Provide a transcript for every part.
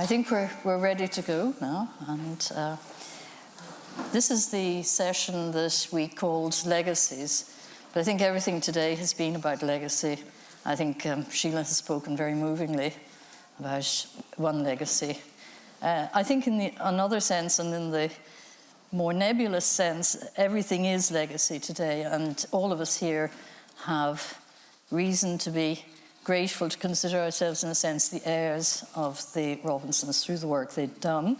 I think we're ready to go now, and this is the session that we called Legacies, but I think everything today has been about legacy. I think Sheila has spoken very movingly about one legacy. I think in another sense, and in the more nebulous sense, everything is legacy today, and all of us here have reason to be grateful, to consider ourselves, in a sense, the heirs of the Robinsons through the work they'd done,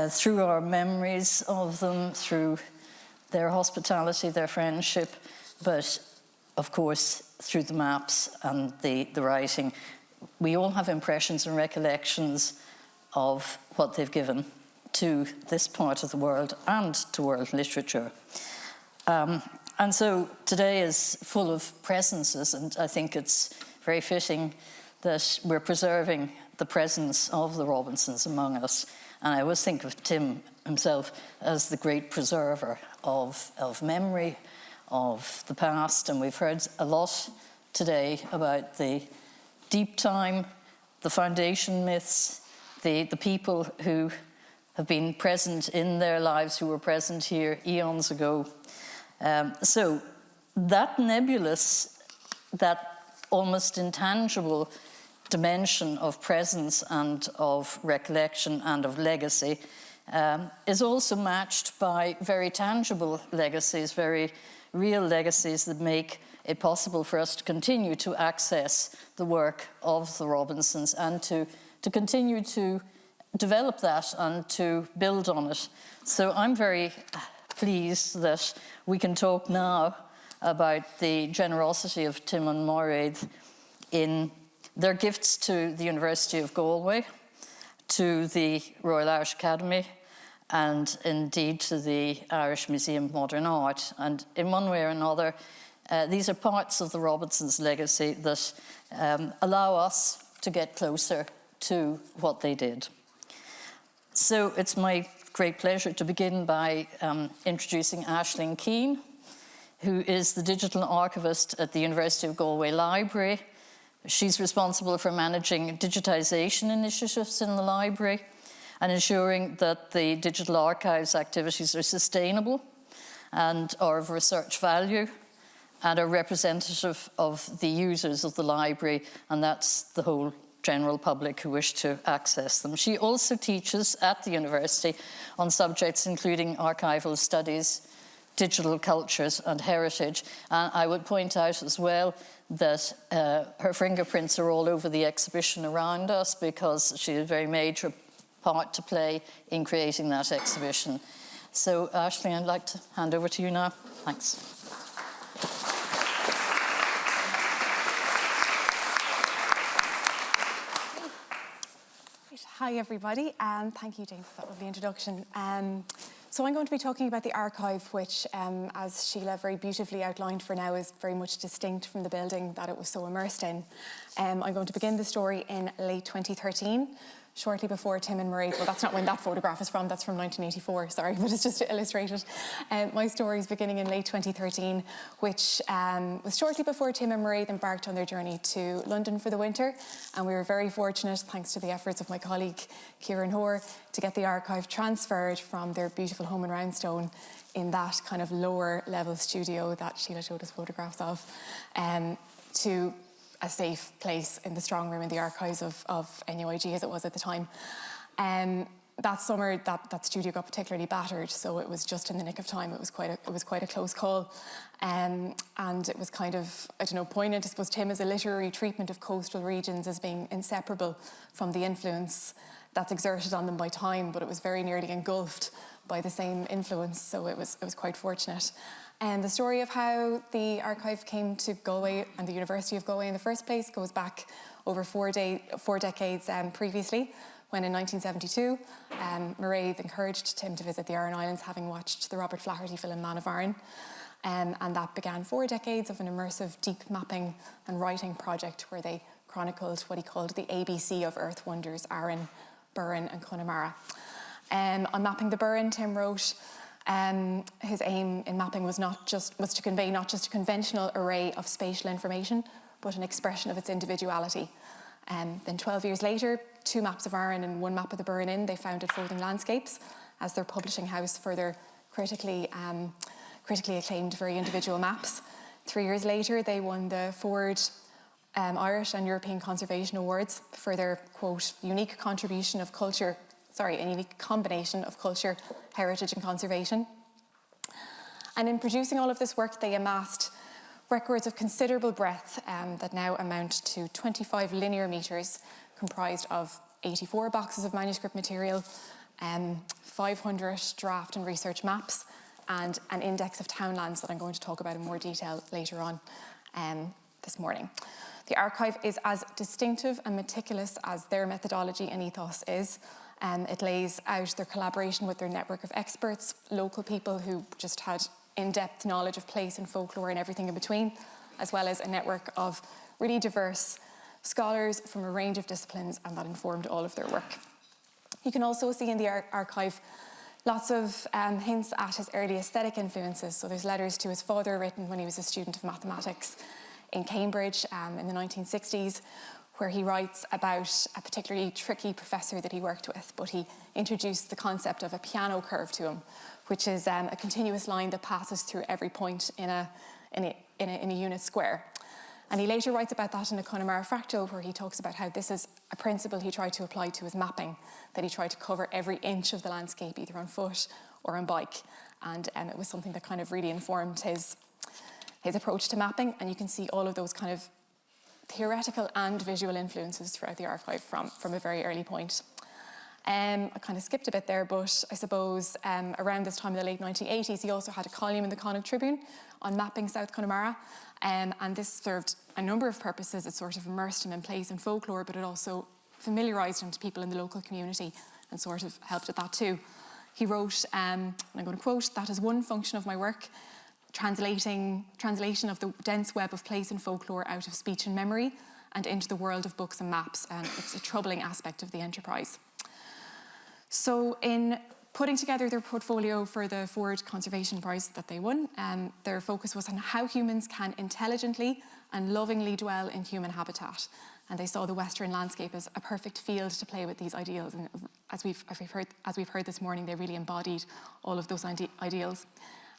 through our memories of them, through their hospitality, their friendship, but of course through the maps and the writing. We all have impressions and recollections of what they've given to this part of the world and to world literature. And so today is full of presences, and I think it's very fitting that we're preserving the presence of the Robinsons among us. And I always think of Tim himself as the great preserver of memory, of the past. And we've heard a lot today about the deep time, the foundation myths, the people who have been present in their lives, who were present here eons ago. So that nebulous, that almost intangible dimension of presence and of recollection and of legacy is also matched by very tangible legacies, very real legacies that make it possible for us to continue to access the work of the Robinsons and to continue to develop that and to build on it. So I'm very pleased that we can talk now about the generosity of Tim and Mairead in their gifts to the University of Galway, to the Royal Irish Academy, and indeed to the Irish Museum of Modern Art. And in one way or another, these are parts of the Robinsons' legacy that allow us to get closer to what they did. So it's my great pleasure to begin by introducing Aisling Keane, who is the digital archivist at the University of Galway Library. She's responsible for managing digitisation initiatives in the library and ensuring that the digital archives activities are sustainable and are of research value and are representative of the users of the library, and that's the whole general public who wish to access them. She also teaches at the university on subjects including archival studies, digital cultures and heritage. And I would point out as well that her fingerprints are all over the exhibition around us because she had a very major part to play in creating that exhibition. So Aisling, I'd like to hand over to you now. Thanks. Hi everybody, and thank you Jane for that lovely introduction. So I'm going to be talking about the archive, which, as Sheila very beautifully outlined for now, is very much distinct from the building that it was so immersed in. I'm going to begin the story in late 2013, shortly before Tim and Mairead. Well, that's not when that photograph is from, that's from 1984, sorry, but it's just to illustrate it. My story is beginning in late 2013, which was shortly before Tim and Mairead embarked on their journey to London for the winter. And we were very fortunate, thanks to the efforts of my colleague, Kieran Hoare, to get the archive transferred from their beautiful home in Roundstone in that kind of lower level studio that Sheila showed us photographs of, to a safe place in the strong room in the archives of NUIG, as it was at the time. That summer, that studio got particularly battered, so it was just in the nick of time. It was quite a close call, and it was kind of, I don't know, poignant. I suppose Tim is a literary treatment of coastal regions as being inseparable from the influence that's exerted on them by time, but it was very nearly engulfed by the same influence. So it was quite fortunate. And the story of how the archive came to Galway and the University of Galway in the first place goes back over four decades previously, when in 1972, Mairead encouraged Tim to visit the Aran Islands, having watched the Robert Flaherty film Man of Aran. And that began 4 decades of an immersive deep mapping and writing project where they chronicled what he called the ABC of Earth Wonders, Aran, Burren and Connemara. On mapping the Burren, Tim wrote, his aim in mapping was to convey not just a conventional array of spatial information, but an expression of its individuality. Then 12 years later, 2 maps of Arran and 1 map of the Burren Inn, they founded Folding Landscapes as their publishing house for their critically acclaimed very individual maps. 3 years later, they won the Ford Irish and European Conservation Awards for their, quote, unique combination of culture, heritage and conservation. And in producing all of this work, they amassed records of considerable breadth that now amount to 25 linear metres, comprised of 84 boxes of manuscript material, 500 draft and research maps, and an index of townlands that I'm going to talk about in more detail later on this morning. The archive is as distinctive and meticulous as their methodology and ethos is. It lays out their collaboration with their network of experts, local people who just had in-depth knowledge of place and folklore and everything in between, as well as a network of really diverse scholars from a range of disciplines, and that informed all of their work. You can also see in the archive lots of hints at his early aesthetic influences. So there's letters to his father written when he was a student of mathematics in Cambridge in the 1960s, where he writes about a particularly tricky professor that he worked with, but he introduced the concept of a piano curve to him, which is a continuous line that passes through every point in a unit square. And he later writes about that in a Connemara fractal, where he talks about how this is a principle he tried to apply to his mapping, that he tried to cover every inch of the landscape, either on foot or on bike. And it was something that kind of really informed his approach to mapping. And you can see all of those kind of theoretical and visual influences throughout the archive from a very early point. I kind of skipped a bit there, but I suppose around this time in the late 1980s, he also had a column in the Connacht Tribune on mapping South Connemara. And this served a number of purposes. It sort of immersed him in place and folklore, but it also familiarised him to people in the local community and sort of helped with that too. He wrote, and I'm going to quote, "That is one function of my work, translation of the dense web of place and folklore out of speech and memory and into the world of books and maps. And it's a troubling aspect of the enterprise." So in putting together their portfolio for the Ford Conservation Prize that they won, their focus was on how humans can intelligently and lovingly dwell in human habitat. And they saw the Western landscape as a perfect field to play with these ideals. And as we've heard this morning, they really embodied all of those ideals.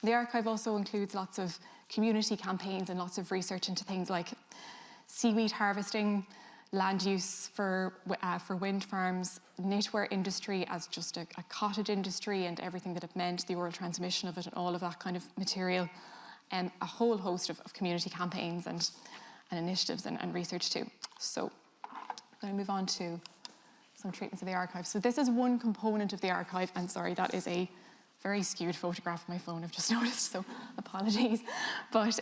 The archive also includes lots of community campaigns and lots of research into things like seaweed harvesting, land use for wind farms, knitwear industry as just a cottage industry and everything that it meant, the oral transmission of it and all of that kind of material, and a whole host of community campaigns and initiatives and research too. So I'm going to move on to some treatments of the archive. So this is one component of the archive, and sorry, that is a very skewed photograph of my phone, I've just noticed, so apologies. But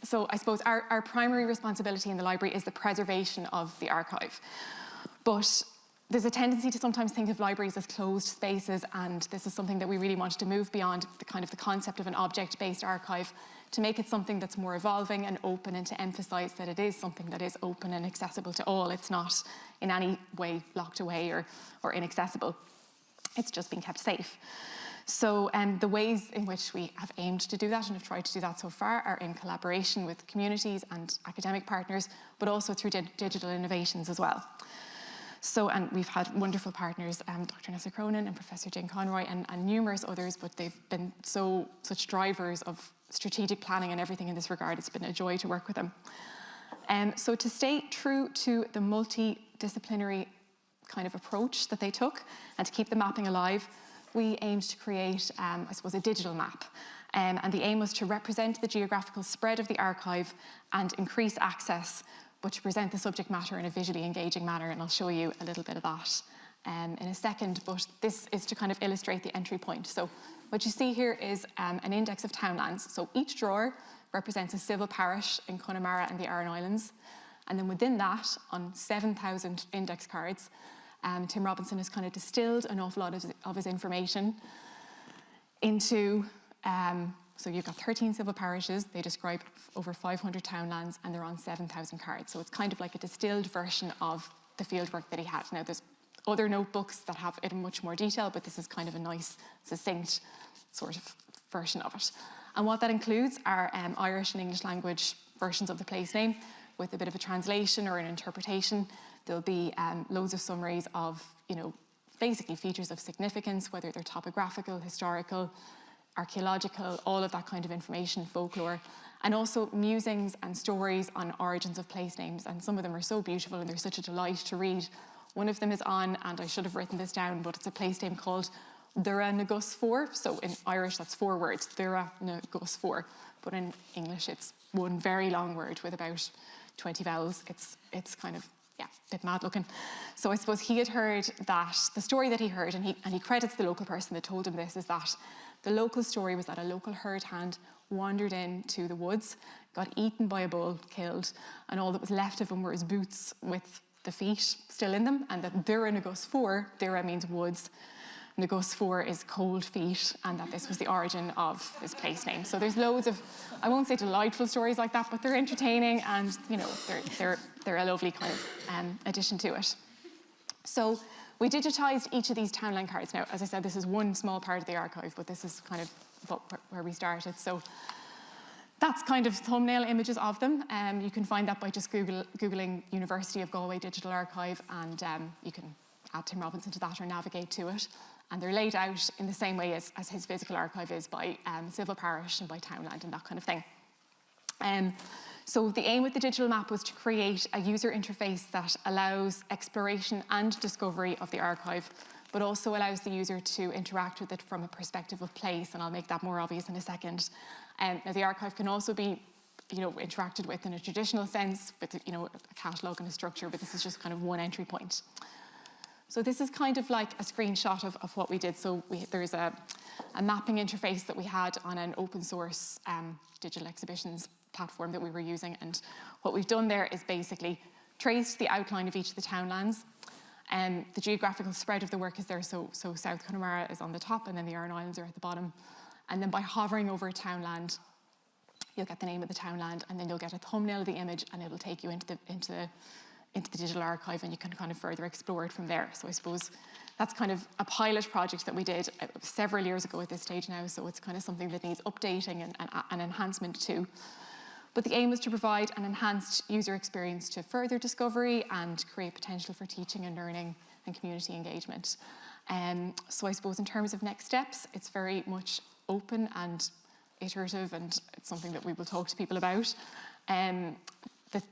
so I suppose our primary responsibility in the library is the preservation of the archive. But there's a tendency to sometimes think of libraries as closed spaces, and this is something that we really wanted to move beyond the concept of an object-based archive to make it something that's more evolving and open, and to emphasise that it is something that is open and accessible to all. It's not in any way locked away or inaccessible. It's just being kept safe. So the ways in which we have aimed to do that and have tried to do that so far are in collaboration with communities and academic partners, but also through digital innovations as well. So, and we've had wonderful partners, Dr. Nessa Cronin and Professor Jane Conroy and numerous others, but they've been such drivers of strategic planning and everything in this regard. It's been a joy to work with them. So to stay true to the multidisciplinary kind of approach that they took and to keep the mapping alive, we aimed to create, I suppose, a digital map. And the aim was to represent the geographical spread of the archive and increase access, but to present the subject matter in a visually engaging manner. And I'll show you a little bit of that in a second, but this is to kind of illustrate the entry point. So what you see here is an index of townlands. So each drawer represents a civil parish in Connemara and the Aran Islands. And then within that, on 7,000 index cards, Tim Robinson has kind of distilled an awful lot of his information into, so you've got 13 civil parishes, they describe over 500 townlands, and they're on 7,000 cards. So it's kind of like a distilled version of the fieldwork that he had. Now there's other notebooks that have it in much more detail, but this is kind of a nice, succinct sort of version of it. And what that includes are Irish and English language versions of the place name with a bit of a translation or an interpretation. There'll be loads of summaries of, basically features of significance, whether they're topographical, historical, archaeological, all of that kind of information, folklore, and also musings and stories on origins of place names. And some of them are so beautiful and they're such a delight to read. One of them is on, and I should have written this down, but it's a place name called Dura na Gus 4. So in Irish, that's 4 words, Dura na Gus 4. But in English, it's one very long word with about 20 vowels. It's kind of, a bit mad looking. So I suppose he had heard that, the story that he heard, and he credits the local person that told him this, is that the local story was that a local herd hand wandered into the woods, got eaten by a bull, killed, and all that was left of him were his boots with the feet still in them, and that Dura na Gus 4, Dura means woods, na Gus 4 is cold feet, and that this was the origin of this place name. So there's loads of, I won't say delightful stories like that, but they're entertaining, and they're a lovely kind of addition to it. So we digitised each of these townland cards. Now, as I said, this is one small part of the archive, but this is kind of where we started. So that's kind of thumbnail images of them. You can find that by just Googling University of Galway Digital Archive, and you can add Tim Robinson to that or navigate to it. And they're laid out in the same way as his physical archive is, by civil parish and by townland and that kind of thing. So the aim with the digital map was to create a user interface that allows exploration and discovery of the archive, but also allows the user to interact with it from a perspective of place, and I'll make that more obvious in a second. Now the archive can also be interacted with in a traditional sense, with a catalogue and a structure, but this is just kind of one entry point. So this is kind of like a screenshot of what we did. So there's a mapping interface that we had on an open source digital exhibitions platform that we were using. And what we've done there is basically traced the outline of each of the townlands. The geographical spread of the work is there. So South Connemara is on the top, and then the Aran Islands are at the bottom. And then by hovering over a townland, you'll get the name of the townland, and then you'll get a thumbnail of the image, and it'll take you into the digital archive, and you can kind of further explore it from there. So I suppose that's kind of a pilot project that we did several years ago at this stage now, so it's kind of something that needs updating and enhancement too. But the aim was to provide an enhanced user experience to further discovery and create potential for teaching and learning and community engagement. So I suppose in terms of next steps, it's very much open and iterative, and it's something that we will talk to people about.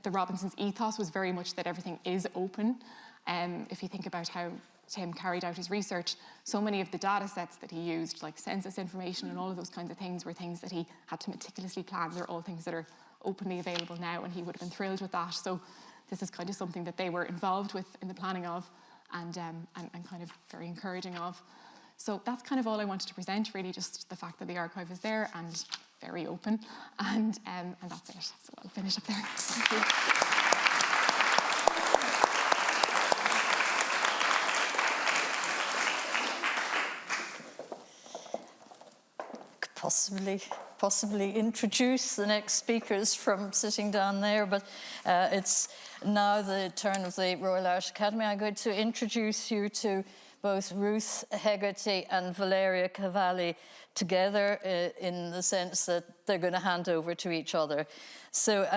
The Robinson's ethos was very much that everything is open. If you think about how Tim carried out his research, so many of the data sets that he used, like census information and all of those kinds of things, were things that he had to meticulously plan. They're all things that are openly available now, and he would have been thrilled with that. So this is kind of something that they were involved with in the planning of, and kind of very encouraging of. So that's kind of all I wanted to present, really, just the fact that the archive is there and very open, and that's it. So I'll finish up there. Thank you. Possibly introduce the next speakers from sitting down there, but it's now the turn of the Royal Irish Academy. I'm going to introduce you to both Ruth Hegarty and Valeria Cavalli together, in the sense that they're going to hand over to each other. So,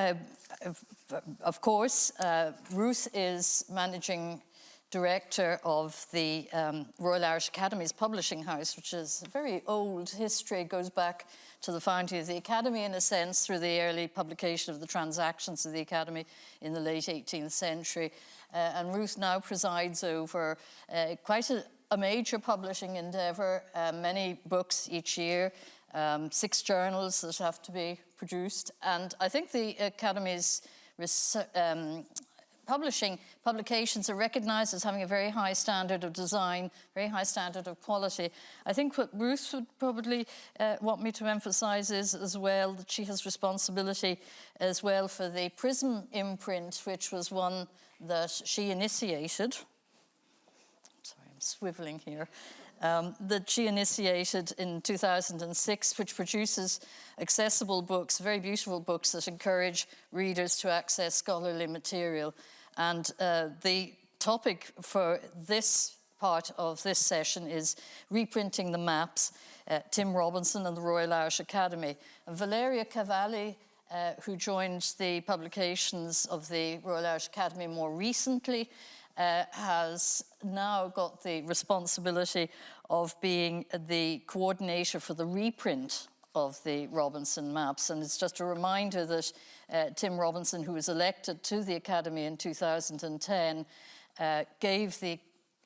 of course, Ruth is managing director of the Royal Irish Academy's publishing house, which is a very old history, goes back to the founding of the Academy, in a sense, through the early publication of the transactions of the Academy in the late 18th century. And Ruth now presides over quite a major publishing endeavour, many books each year, 6 journals that have to be produced. And I think the Academy's publications are recognised as having a very high standard of design, very high standard of quality. I think what Ruth would probably want me to emphasise is as well that she has responsibility as well for the Prism imprint, which was one that she initiated. Sorry, I'm swivelling here. That she initiated in 2006, which produces accessible books, very beautiful books that encourage readers to access scholarly material. And the topic for this part of this session is reprinting the maps, Tim Robinson and the Royal Irish Academy. And Valeria Cavalli who joined the publications of the Royal Irish Academy more recently, has now got the responsibility of being the coordinator for the reprint of the Robinson maps. And it's just a reminder that Tim Robinson, who was elected to the Academy in 2010, gave the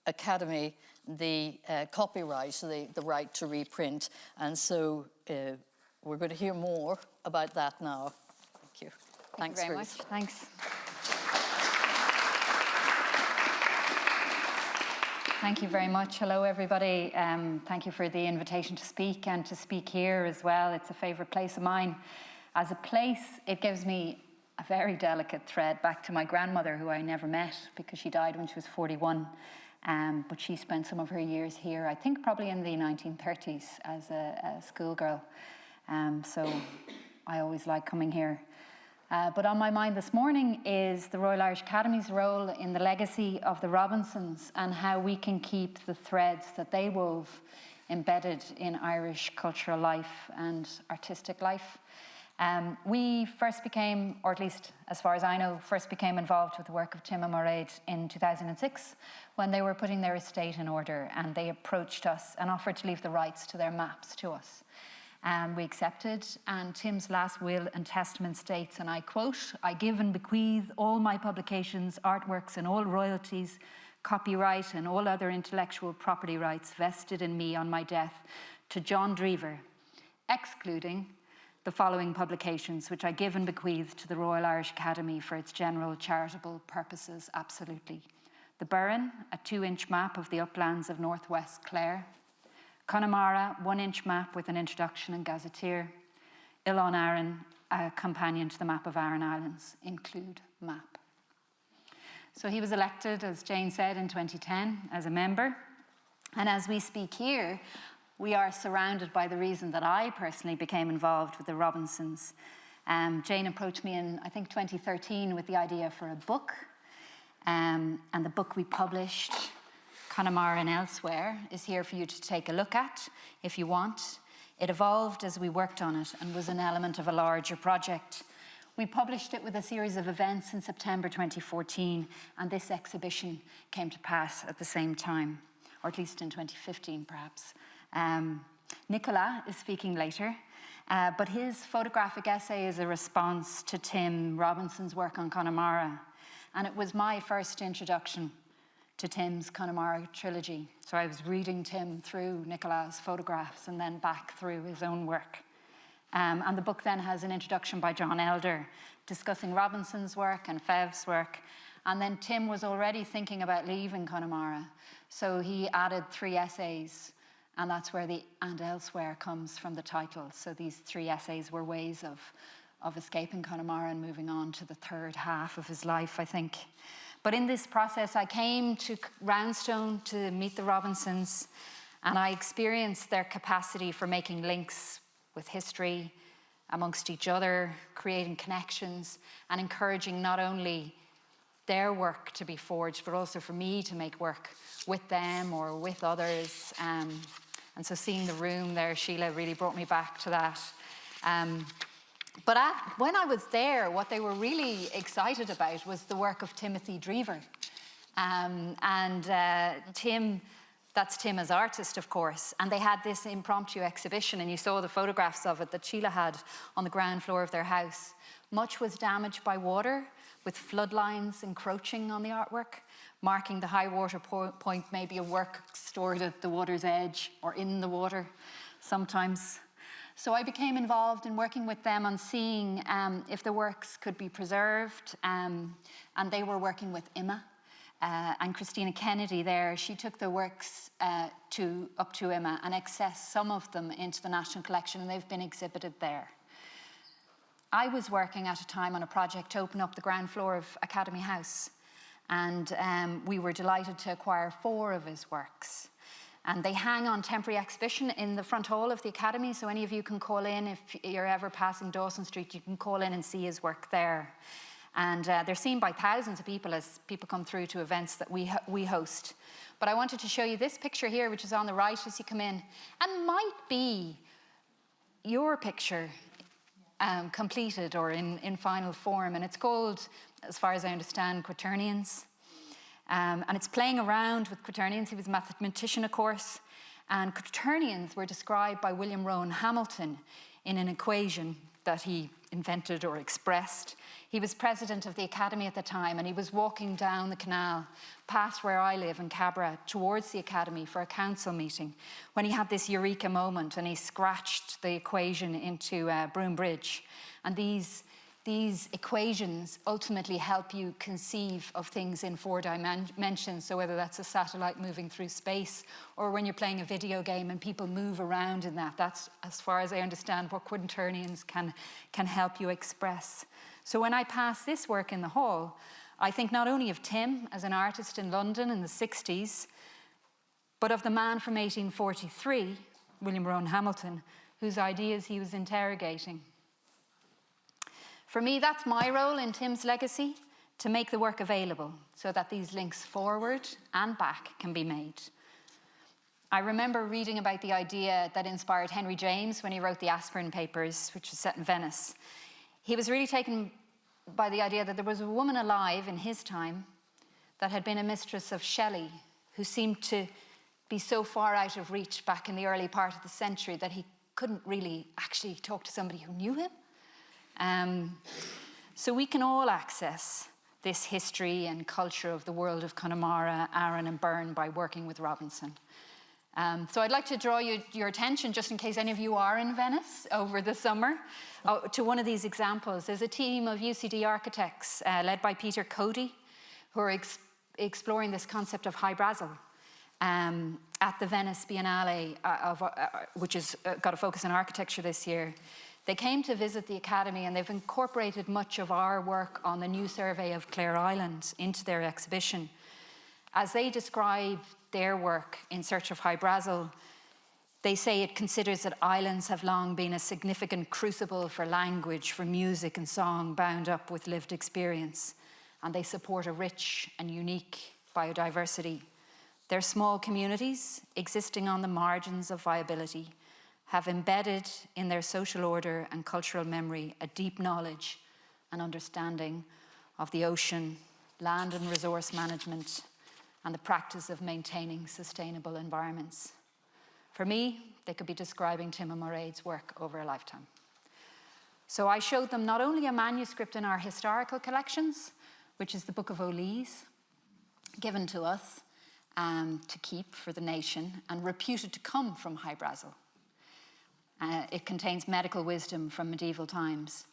Academy the copyright, the right to reprint. And so we're going to hear more about that now. Thank you. Thank you very much. Thanks. Thank you very much. Hello, everybody. Thank you for the invitation to speak and to speak here as well. It's a favourite place of mine. As a place, it gives me a very delicate thread back to my grandmother, who I never met because she died when she was 41. But she spent some of her years here, I think probably in the 1930s as a schoolgirl. So I always like coming here. But on my mind this morning is the Royal Irish Academy's role in the legacy of the Robinsons and how we can keep the threads that they wove embedded in Irish cultural life and artistic life. We first became, or at least as far as I know, first became involved with the work of Tim and Mairead in 2006 when they were putting their estate in order, and they approached us and offered to leave the rights to their maps to us. We accepted, and Tim's last will and testament states, and I quote, "I give and bequeath all my publications, artworks and all royalties, copyright and all other intellectual property rights vested in me on my death to John Drever, excluding the following publications, which I give and bequeath to the Royal Irish Academy for its general charitable purposes absolutely. The Burren, a 2-inch map of the uplands of northwest Clare. Connemara, 1-inch map with an introduction and gazetteer. Ullán Aran, a companion to the map of Aran Islands. Include map." So he was elected, as Jane said, in 2010 as a member. And as we speak here, we are surrounded by the reason that I personally became involved with the Robinsons. Jane approached me in, I think, 2013 with the idea for a book. And the book we published, Connemara and Elsewhere, is here for you to take a look at if you want. It evolved as we worked on it and was an element of a larger project. We published it with a series of events in September 2014, and this exhibition came to pass at the same time, or at least in 2015 perhaps. Nicola is speaking later, but his photographic essay is a response to Tim Robinson's work on Connemara, and it was my first introduction to Tim's Connemara trilogy. So I was reading Tim through Nicola's photographs and then back through his own work. And the book then has an introduction by John Elder discussing Robinson's work and Fev's work. And then Tim was already thinking about leaving Connemara. So he added 3 essays, and that's where the "and elsewhere" comes from the title. So these 3 essays were ways of escaping Connemara and moving on to the third half of his life, I think. But in this process, I came to Roundstone to meet the Robinsons, and I experienced their capacity for making links with history amongst each other, creating connections, and encouraging not only their work to be forged, but also for me to make work with them or with others. And so seeing the room there, Sheila, really brought me back to that. But when I was there, what they were really excited about was the work of Timothy Drever. Tim, that's Tim as artist, of course, and they had this impromptu exhibition, and you saw the photographs of it that Sheila had on the ground floor of their house. Much was damaged by water, with flood lines encroaching on the artwork, marking the high water point, maybe a work stored at the water's edge or in the water sometimes. So I became involved in working with them on seeing if the works could be preserved, and they were working with Emma and Christina Kennedy there. She took the works up to Emma and accessed some of them into the National Collection, and they've been exhibited there. I was working at a time on a project to open up the ground floor of Academy House, and we were delighted to acquire 4 of his works. And they hang on temporary exhibition in the front hall of the Academy, so any of you can call in. If you're ever passing Dawson Street, you can call in and see his work there. And they're seen by thousands of people as people come through to events that we host. But I wanted to show you this picture here, which is on the right as you come in, and might be your picture completed or in final form, and it's called, as far as I understand, quaternions. And it's playing around with quaternions. He was a mathematician, of course, and quaternions were described by William Rowan Hamilton in an equation that he invented or expressed. He was president of the Academy at the time, and he was walking down the canal past where I live in Cabra towards the Academy for a council meeting when he had this eureka moment, and he scratched the equation into Broom Bridge. And these equations ultimately help you conceive of things in 4 dimensions. So whether that's a satellite moving through space, or when you're playing a video game and people move around in that, that's, as far as I understand, what quaternions can help you express. So when I pass this work in the hall, I think not only of Tim as an artist in London in the 60s, but of the man from 1843, William Rowan Hamilton, whose ideas he was interrogating. For me, that's my role in Tim's legacy, to make the work available so that these links forward and back can be made. I remember reading about the idea that inspired Henry James when he wrote the Aspirin Papers, which was set in Venice. He was really taken by the idea that there was a woman alive in his time that had been a mistress of Shelley, who seemed to be so far out of reach back in the early part of the century that he couldn't really actually talk to somebody who knew him. So we can all access this history and culture of the world of Connemara, Arran and Byrne by working with Robinson. So I'd like to draw your attention, just in case any of you are in Venice over the summer, to one of these examples. There's a team of UCD architects led by Peter Cody, who are exploring this concept of hybrazil at the Venice Biennale, which has got a focus on architecture this year. They came to visit the Academy, and they've incorporated much of our work on the new survey of Clare Island into their exhibition. As they describe their work in search of hybrazil, they say it considers that islands have long been a significant crucible for language, for music and song bound up with lived experience, and they support a rich and unique biodiversity. Their small communities, existing on the margins of viability, have embedded in their social order and cultural memory a deep knowledge and understanding of the ocean, land and resource management, and the practice of maintaining sustainable environments. For me, they could be describing Tim and Mairead's work over a lifetime. So I showed them not only a manuscript in our historical collections, which is the Book of O'Lees, given to us to keep for the nation and reputed to come from hybrazil. It contains medical wisdom from medieval times.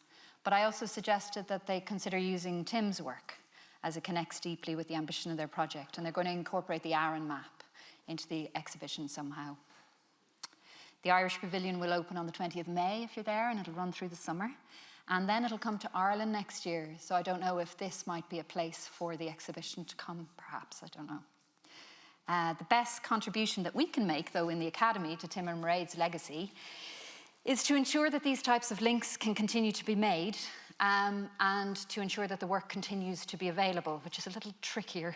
But I also suggested that they consider using Tim's work, as it connects deeply with the ambition of their project, and they're going to incorporate the Arran map into the exhibition somehow. The Irish Pavilion will open on the 20th of May if you're there, and it'll run through the summer. And then it'll come to Ireland next year, so I don't know if this might be a place for the exhibition to come, perhaps, I don't know. The best contribution that we can make, though, in the Academy to Tim and Mairead's legacy is to ensure that these types of links can continue to be made, and to ensure that the work continues to be available, which is a little trickier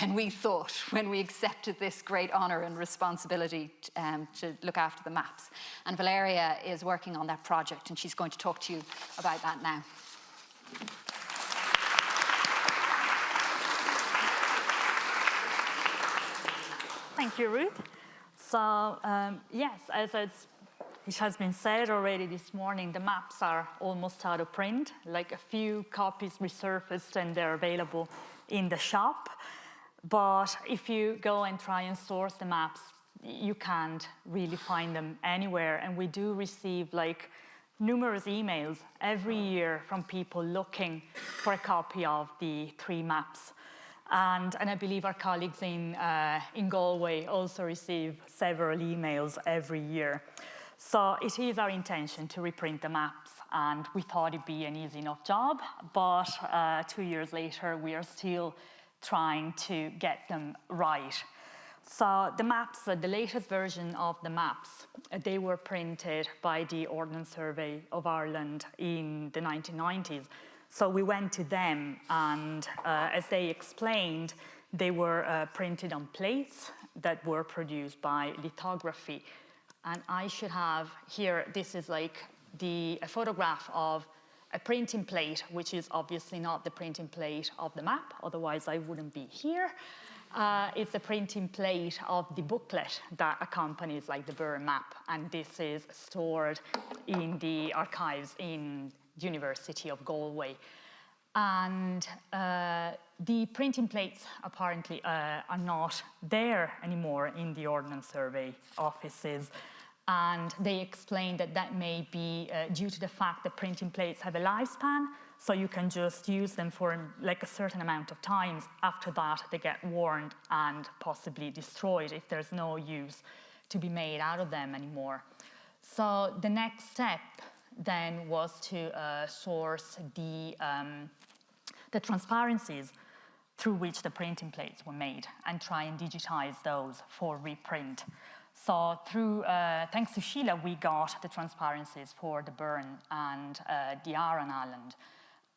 than we thought when we accepted this great honour and responsibility to look after the maps. And Valeria is working on that project, and she's going to talk to you about that now. Thank you, Ruth. So, yes, as it has been said already this morning, the maps are almost out of print. Like a few copies resurfaced and they're available in the shop. But if you go and try and source the maps, you can't really find them anywhere. And we do receive like numerous emails every year from people looking for a copy of the 3 maps. And I believe our colleagues in Galway also receive several emails every year. So it is our intention to reprint the maps, and we thought it'd be an easy enough job, but 2 years later, we are still trying to get them right. So the maps, the latest version of the maps, they were printed by the Ordnance Survey of Ireland in the 1990s. So we went to them, and as they explained, they were printed on plates that were produced by lithography. And I should have here, this is like a photograph of a printing plate, which is obviously not the printing plate of the map, otherwise I wouldn't be here. It's the printing plate of the booklet that accompanies like the Burren map, and this is stored in the archives in the University of Galway. And the printing plates apparently are not there anymore in the Ordnance Survey offices. And they explain that that may be due to the fact that printing plates have a lifespan, so you can just use them for like a certain amount of time. After that, they get worn and possibly destroyed if there's no use to be made out of them anymore. So the next step then was to source the transparencies through which the printing plates were made and try and digitize those for reprint. So through, thanks to Sheila, we got the transparencies for the Burren and the Aran Island.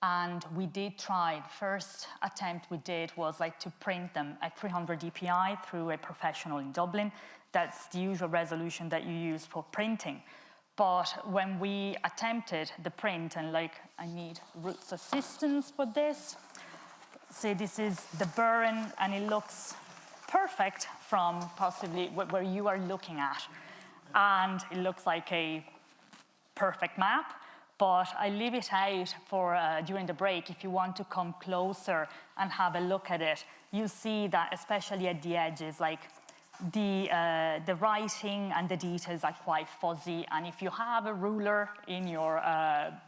And we did try, the first attempt we did was like to print them at 300 dpi through a professional in Dublin. That's the usual resolution that you use for printing. But when we attempted the print, and like I need Ruth's assistance for this. See, this is the Burren, and it looks perfect from possibly where you are looking at. And it looks like a perfect map, but I leave it out for during the break. If you want to come closer and have a look at it, you see that especially at the edges, like the writing and the details are quite fuzzy. And if you have a ruler in your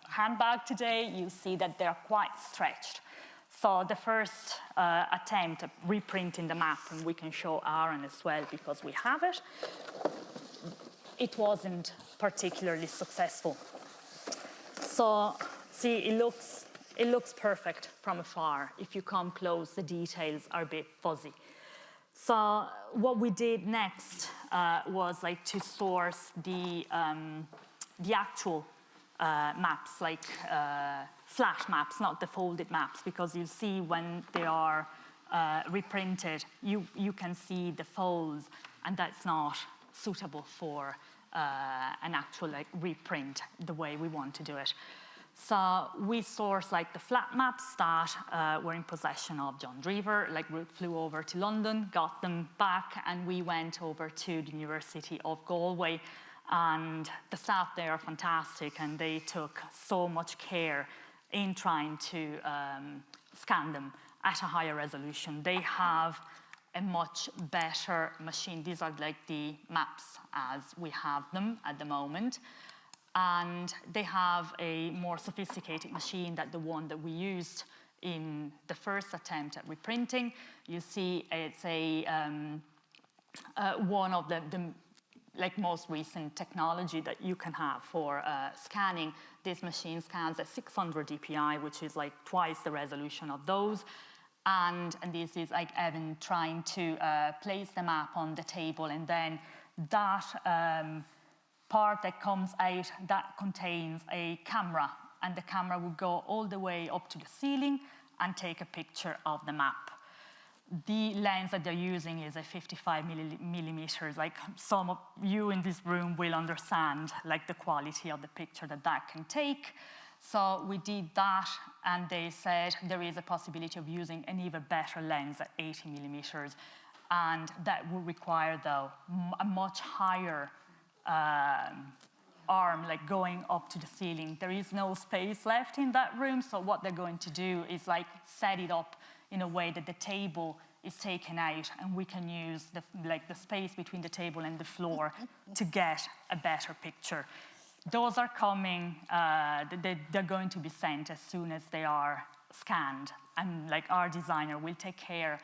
handbag today, you see that they're quite stretched. So the first attempt at reprinting the map, and we can show Aaron as well because we have it, it wasn't particularly successful. So see, it looks perfect from afar. If you come close, the details are a bit fuzzy. So what we did next was like to source the actual maps, like flat maps, not the folded maps, because you see when they are reprinted, you can see the folds, and that's not suitable for an actual like reprint the way we want to do it. So we sourced like the flat maps that were in possession of John Drever. Like Ruth flew over to London, got them back, and we went over to the University of Galway. And the staff there are fantastic, and they took so much care in trying to scan them at a higher resolution. They have a much better machine. These are like the maps as we have them at the moment. And they have a more sophisticated machine than the one that we used in the first attempt at reprinting. You see it's a one of the like most recent technology that you can have for scanning. This machine scans at 600 dpi, which is like twice the resolution of those. And this is like Evan trying to place the map on the table, and then that part that comes out, that contains a camera, and the camera will go all the way up to the ceiling and take a picture of the map. The lens that they're using is a 55 millimeters. Like some of you in this room will understand like the quality of the picture that can take. So we did that, and they said there is a possibility of using an even better lens at 80 millimeters. And that will require, though, a much higher arm, like going up to the ceiling. There is no space left in that room, so what they're going to do is like set it up in a way that the table is taken out, and we can use the space between the table and the floor to get a better picture. Those are coming, they're going to be sent as soon as they are scanned, and like our designer will take care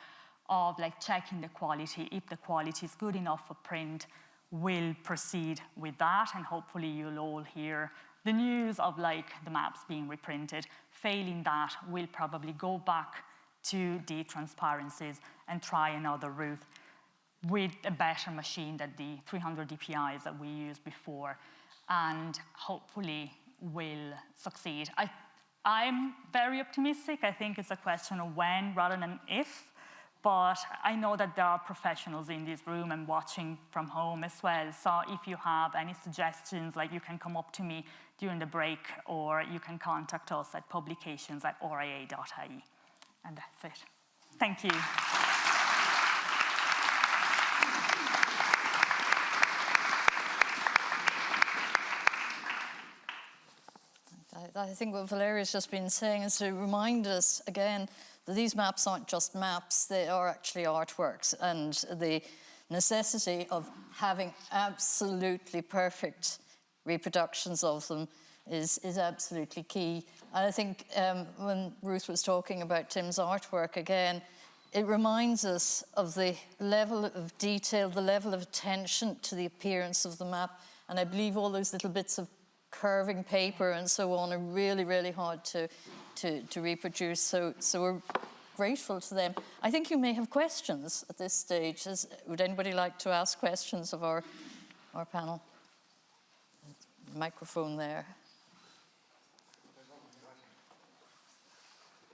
of like checking the quality. If the quality is good enough for print, we'll proceed with that, and hopefully you'll all hear the news of like the maps being reprinted. Failing that, we'll probably go back to the transparencies and try another route with a better machine than the 300 dpi's that we used before, and hopefully will succeed. I'm very optimistic. I think it's a question of when rather than if, But I know that there are professionals in this room and watching from home as well. So if you have any suggestions, like you can come up to me during the break, or you can contact us at publications@ria.ie. And that's it. Thank you. I think what Valeria's just been saying is to remind us again that these maps aren't just maps, they are actually artworks, and the necessity of having absolutely perfect reproductions of them is absolutely key. And I think when Ruth was talking about Tim's artwork again, it reminds us of the level of detail, the level of attention to the appearance of the map, and I believe all those little bits of curving paper and so on are really, really hard to reproduce. So we're grateful to them. I think you may have questions at this stage. Would anybody like to ask questions of our panel? Microphone there.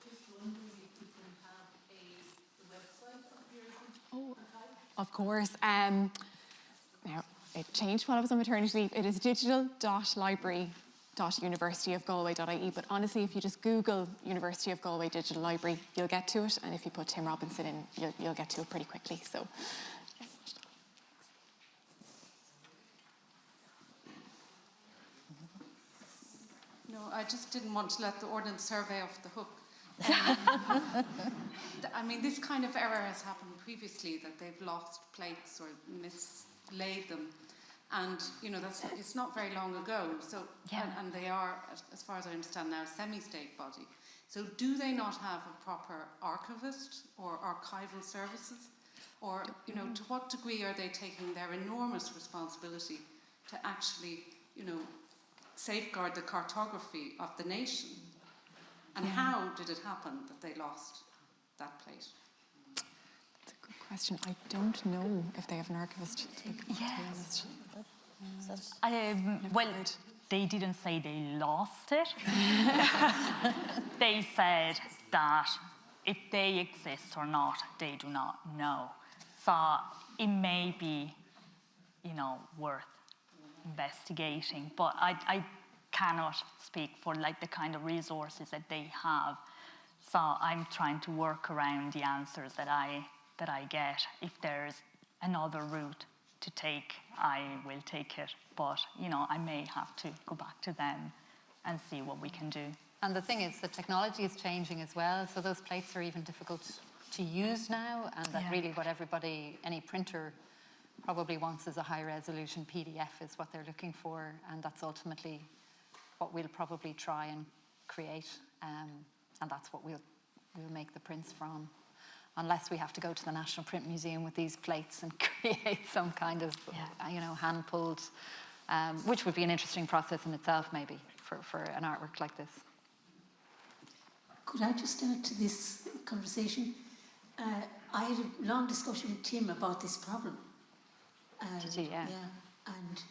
Just wondering if we can have a website of yours. Oh, of course. Now, it changed while I was on maternity leave. It is digital.library.universityofgalway.ie. But honestly, if you just Google University of Galway Digital Library, you'll get to it. And if you put Tim Robinson in, you'll get to it pretty quickly. So. No, I just didn't want to let the Ordnance Survey off the hook. I mean, this kind of error has happened previously, that they've lost plates or mislaid them. And, you know, it's not very long ago. So, and they are, as far as I understand now, a semi-state body. So do they not have a proper archivist or archival services? Or, you know, to what degree are they taking their enormous responsibility to actually, you know, safeguard the cartography of the nation? And how did it happen that they lost that plate? That's a good question. I don't know if they have an archivist, to be honest. Well, they didn't say they lost it. They said that if they exist or not, they do not know. So it may be, you know, worth investigating, but I cannot speak for like the kind of resources that they have. So I'm trying to work around the answers that I get. If there's another route to take, I will take it. But, you know, I may have to go back to them and see what we can do. And the thing is, the technology is changing as well, so those plates are even difficult to use now, and that really what any printer probably wants is a high resolution PDF is what they're looking for, and that's ultimately what we'll probably try and create, and that's what we'll make the prints from, unless we have to go to the National Print Museum with these plates and create some kind of, you know, hand-pulled, which would be an interesting process in itself, maybe, for an artwork like this. Could I just add to this conversation? I had a long discussion with Tim about this problem. Did you? Yeah. And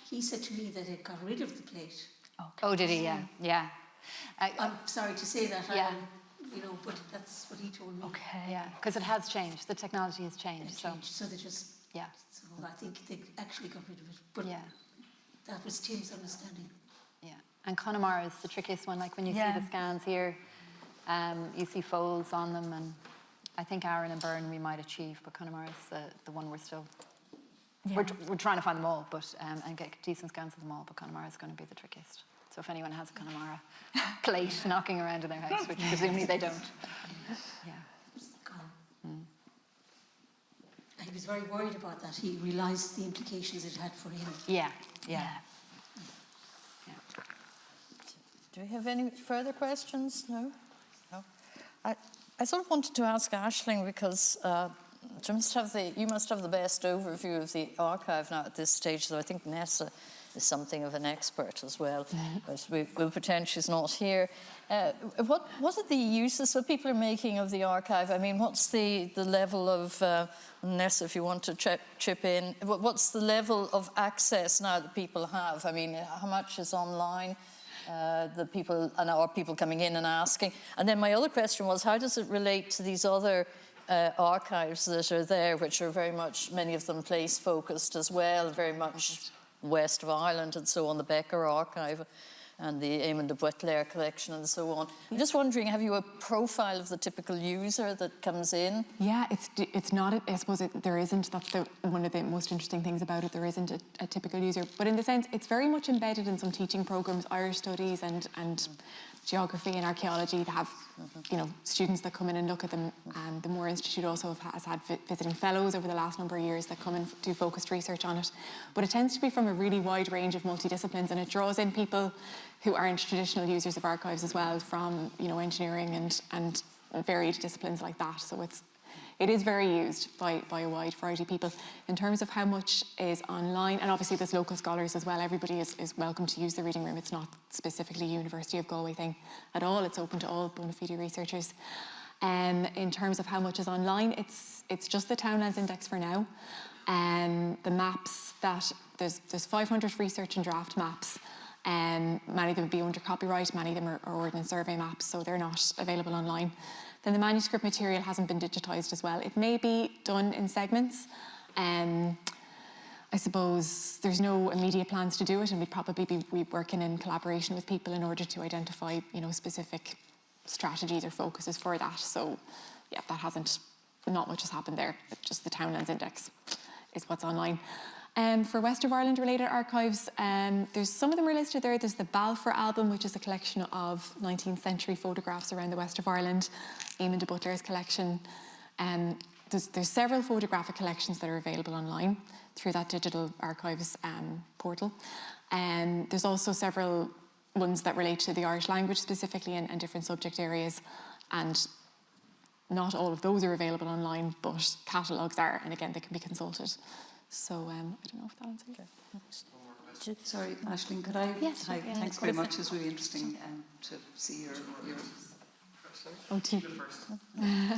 he said to me that it got rid of the plate. Okay. Oh, did he? Yeah. I'm sorry to say that. Yeah. You know, but that's what he told me. Okay. Yeah, because it has changed. The technology has changed. So they just. Yeah. So I think they actually got rid of it. But that was Tim's understanding. Yeah. And Connemara is the trickiest one. Like when you see the scans here, you see folds on them, and I think Aaron and Byrne we might achieve, but Connemara is the one we're still. We're trying to find them all, but and get decent scans of them all. But Connemara is going to be the trickiest. So if anyone has a Connemara plate knocking around in their house, which presumably they don't. He was very worried about that. He realised the implications it had for him. Yeah. Do we have any further questions? No? I sort of wanted to ask Aisling, because you must have the best overview of the archive now at this stage, though I think Nessa is something of an expert as well, but Will pretend she's not here. What are the uses that people are making of the archive? I mean, what's the level of, Nessa, if you want to chip in, what's the level of access now that people have? I mean, how much is online? The people, and are people coming in and asking? And then my other question was, how does it relate to these other archives that are there, which are very much, many of them place focused as well, very much west of Ireland and so on, the Becker archive and the Eamon de Boetelaere collection and so on. I'm just wondering, have you a profile of the typical user that comes in? Yeah, it's not, I suppose there isn't, that's one of the most interesting things about it, there isn't a typical user. But in the sense, it's very much embedded in some teaching programmes, Irish studies and geography and archaeology. They have, you know, students that come in and look at them. And the Moore Institute also has had visiting fellows over the last number of years that come and do focused research on it. But it tends to be from a really wide range of multidisciplines, and it draws in people who aren't traditional users of archives as well, from, you know, engineering and varied disciplines like that. So it is very used by a wide variety of people. In terms of how much is online, and obviously there's local scholars as well, everybody is welcome to use the reading room. It's not specifically a University of Galway thing at all. It's open to all bona fide researchers. In terms of how much is online, it's just the Townlands Index for now. The maps that, there's 500 research and draft maps. Many of them would be under copyright, many of them are Ordnance Survey maps, so they're not available online. Then the manuscript material hasn't been digitised as well. It may be done in segments. I suppose there's no immediate plans to do it, and we'd probably be working in collaboration with people in order to identify, you know, specific strategies or focuses for that. So, yeah, not much has happened there. It's just the Townlands Index is what's online. For West of Ireland related archives, there's some of them are listed there. There's the Balfour album, which is a collection of 19th century photographs around the west of Ireland. Eamon de Boetelaire's collection. There's several photographic collections that are available online through that digital archives portal. There's also several ones that relate to the Irish language specifically and different subject areas. And not all of those are available online, but catalogues are, and again, they can be consulted. So I don't know if that answers it. Sorry, Aisling, could I? Yes. Hi, Yeah, thanks very much. It's really interesting to see your Oh, two.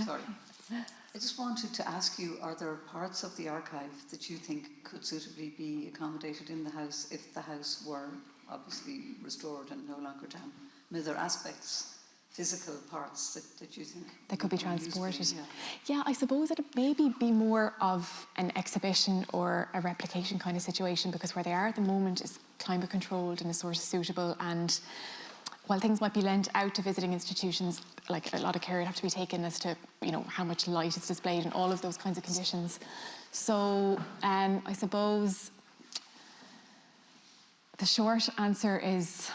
Sorry. I just wanted to ask you, are there parts of the archive that you think could suitably be accommodated in the house if the house were obviously restored and no longer damp? I mean, are there aspects, physical parts that you think that could be transported? Yeah, I suppose it'd maybe be more of an exhibition or a replication kind of situation, because where they are at the moment is climate controlled and is sort of suitable, and while things might be lent out to visiting institutions, like a lot of care would have to be taken as to, you know, how much light is displayed and all of those kinds of conditions. So I suppose the short answer is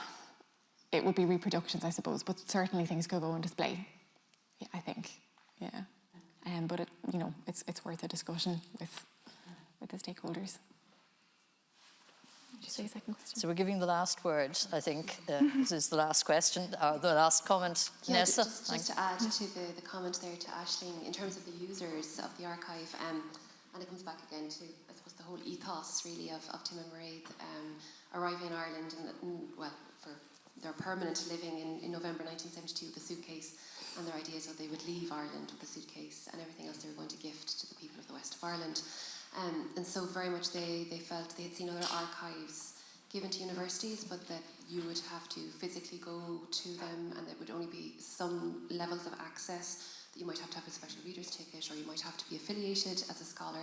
it would be reproductions, I suppose, but certainly things could go on display, yeah, I think, yeah. But it, you know, it's worth a discussion with the stakeholders. Did you say a second question? So we're giving the last word, I think. This is the last question, or the last comment. Yeah, Nessa? just to add to the comment there to Aisling, in terms of the users of the archive, and it comes back again to, I suppose, the whole ethos, really, of Tim and Mairead arriving in Ireland, and well, for their permanent living in November 1972 with a suitcase, and their ideas that they would leave Ireland with a suitcase and everything else they were going to gift to the people of the west of Ireland. And so very much they felt they had seen other archives given to universities, but that you would have to physically go to them, and there would only be some levels of access. That you might have to have a special reader's ticket, or you might have to be affiliated as a scholar.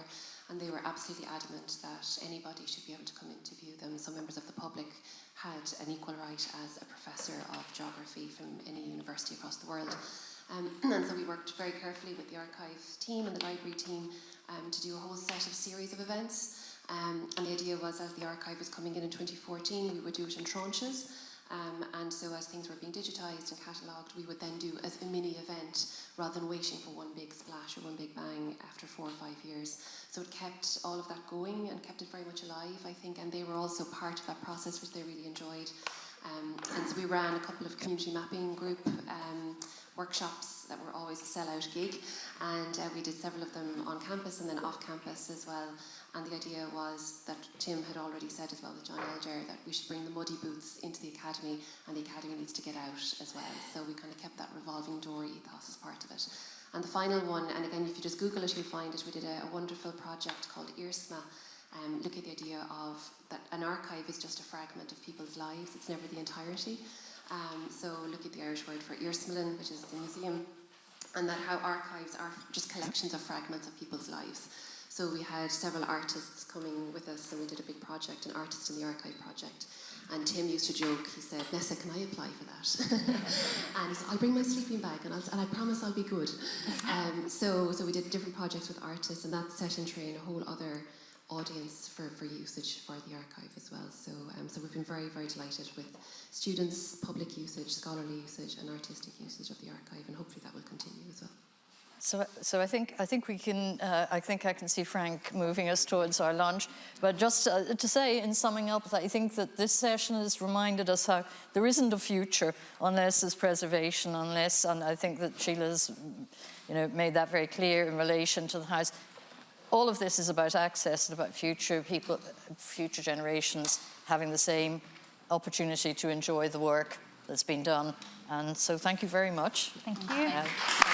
And they were absolutely adamant that anybody should be able to come in to view them. So members of the public had an equal right as a professor of geography from any university across the world. And so we worked very carefully with the archive team and the library team to do a whole set of series of events. And the idea was, as the archive was coming in 2014, we would do it in tranches. And so as things were being digitised and catalogued, we would then do a mini event rather than waiting for one big splash or one big bang after 4 or 5 years. So it kept all of that going and kept it very much alive, I think, and they were also part of that process, which they really enjoyed. And so we ran a couple of community mapping group workshops that were always a sellout gig, and we did several of them on campus and then off campus as well. And the idea was that Tim had already said as well with John Elder that we should bring the muddy boots into the academy, and the academy needs to get out as well. So we kind of kept that revolving door ethos as part of it. And the final one, and again, if you just Google it, you'll find it, we did a wonderful project called Earsma, look at the idea of that an archive is just a fragment of people's lives, it's never the entirety. So look at the Irish word for Earsmalin, which is the museum, and that how archives are just collections of fragments of people's lives. So we had several artists coming with us, and we did a big project, an Artist in the Archive project. And Tim used to joke, he said, Nessa, can I apply for that? And he said, I'll bring my sleeping bag and I promise I'll be good. So we did different projects with artists, and that set in train a whole other audience for usage for the archive as well. So we've been very, very delighted with students, public usage, scholarly usage and artistic usage of the archive, and hopefully that will continue as well. So I think we can. I think I can see Frank moving us towards our lunch. But just to say, in summing up, I think that this session has reminded us how there isn't a future unless there's preservation, and I think that Sheila's, made that very clear in relation to the house. All of this is about access and about future people, future generations having the same opportunity to enjoy the work that's been done. And so, thank you very much. Thank you.